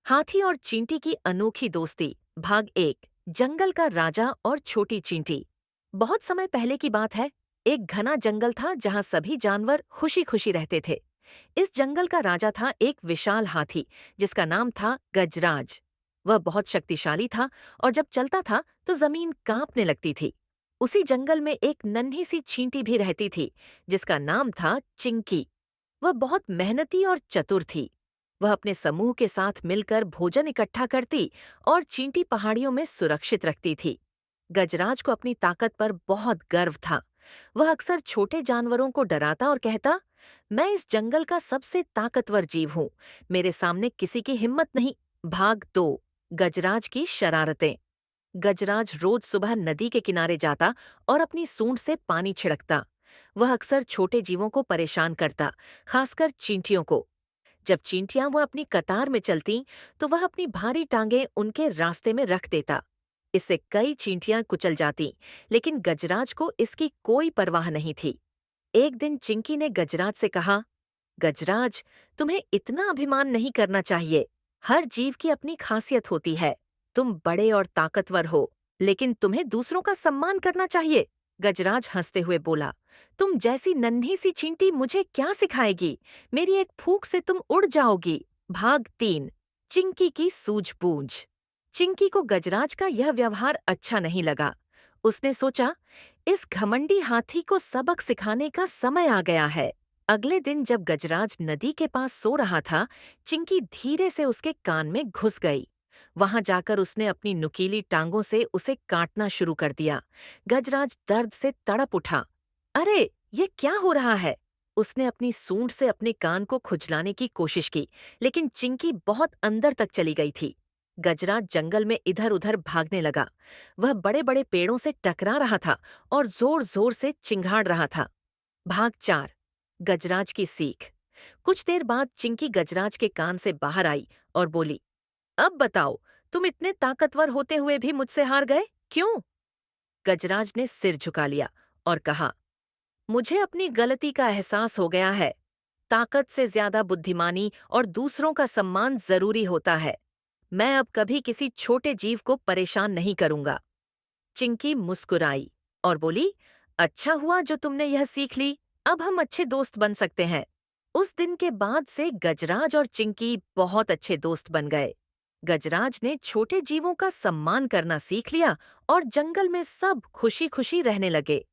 हाथी और चींटी की अनोखी दोस्ती भाग 1। जंगल का राजा और छोटी चींटी। बहुत समय पहले की बात है। एक घना जंगल था जहाँ सभी जानवर खुशी खुशी रहते थे। इस जंगल का राजा था एक विशाल हाथी जिसका नाम था गजराज। वह बहुत शक्तिशाली था और जब चलता था तो जमीन कांपने लगती थी। उसी जंगल में एक नन्ही सी चींटी भी रहती थी जिसका नाम था चिंकी। वह बहुत मेहनती और चतुर थी। वह अपने समूह के साथ मिलकर भोजन इकट्ठा करती और चींटी पहाड़ियों में सुरक्षित रखती थी। गजराज को अपनी ताकत पर बहुत गर्व था। वह अक्सर छोटे जानवरों को डराता और कहता, मैं इस जंगल का सबसे ताकतवर जीव हूँ। मेरे सामने किसी की हिम्मत नहीं। भाग 2। गजराज की शरारतें। गजराज रोज सुबह नदी के किनारे जाता और अपनी सूंड से पानी छिड़कता। वह अक्सर छोटे जीवों को परेशान करता, खासकर चींटियों को। जब चींटियां वह अपनी कतार में चलतीं, तो वह अपनी भारी टांगें उनके रास्ते में रख देता। इससे कई चींटियां कुचल जातीं, लेकिन गजराज को इसकी कोई परवाह नहीं थी। एक दिन चिंकी ने गजराज से कहा, गजराज, तुम्हें इतना अभिमान नहीं करना चाहिए। हर जीव की अपनी खासियत होती है। तुम बड़े और ताकतवर हो, लेकिन तुम्हें दूसरों का सम्मान करना चाहिए। गजराज हंसते हुए बोला, तुम जैसी नन्ही सी चींटी मुझे क्या सिखाएगी? मेरी एक फूंक से तुम उड़ जाओगी। भाग 3। चिंकी की सूझबूझ। चिंकी को गजराज का यह व्यवहार अच्छा नहीं लगा। उसने सोचा, इस घमंडी हाथी को सबक सिखाने का समय आ गया है। अगले दिन जब गजराज नदी के पास सो रहा था, चिंकी धीरे से उसके कान में घुस गई। वहां जाकर उसने अपनी नुकीली टांगों से उसे काटना शुरू कर दिया। गजराज दर्द से तड़प उठा। अरे, ये क्या हो रहा है? उसने अपनी सूंड से अपने कान को खुजलाने की कोशिश की, लेकिन चिंकी बहुत अंदर तक चली गई थी। गजराज जंगल में इधर उधर भागने लगा। वह बड़े बड़े पेड़ों से टकरा रहा था और जोर जोर से चिंघाड़ रहा था। भाग 4। गजराज की सीख। कुछ देर बाद चिंकी गजराज के कान से बाहर आई और बोली, अब बताओ, तुम इतने ताकतवर होते हुए भी मुझसे हार गए, क्यों? गजराज ने सिर झुका लिया और कहा, मुझे अपनी गलती का एहसास हो गया है। ताकत से ज्यादा बुद्धिमानी और दूसरों का सम्मान जरूरी होता है। मैं अब कभी किसी छोटे जीव को परेशान नहीं करूंगा। चिंकी मुस्कुराई और बोली, अच्छा हुआ जो तुमने यह सीख ली। अब हम अच्छे दोस्त बन सकते हैं। उस दिन के बाद से गजराज और चिंकी बहुत अच्छे दोस्त बन गए। गजराज ने छोटे जीवों का सम्मान करना सीख लिया और जंगल में सब खुशी खुशी रहने लगे।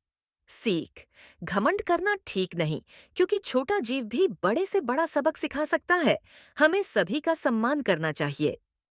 सीख। घमंड करना ठीक नहीं, क्योंकि छोटा जीव भी बड़े से बड़ा सबक सिखा सकता है। हमें सभी का सम्मान करना चाहिए।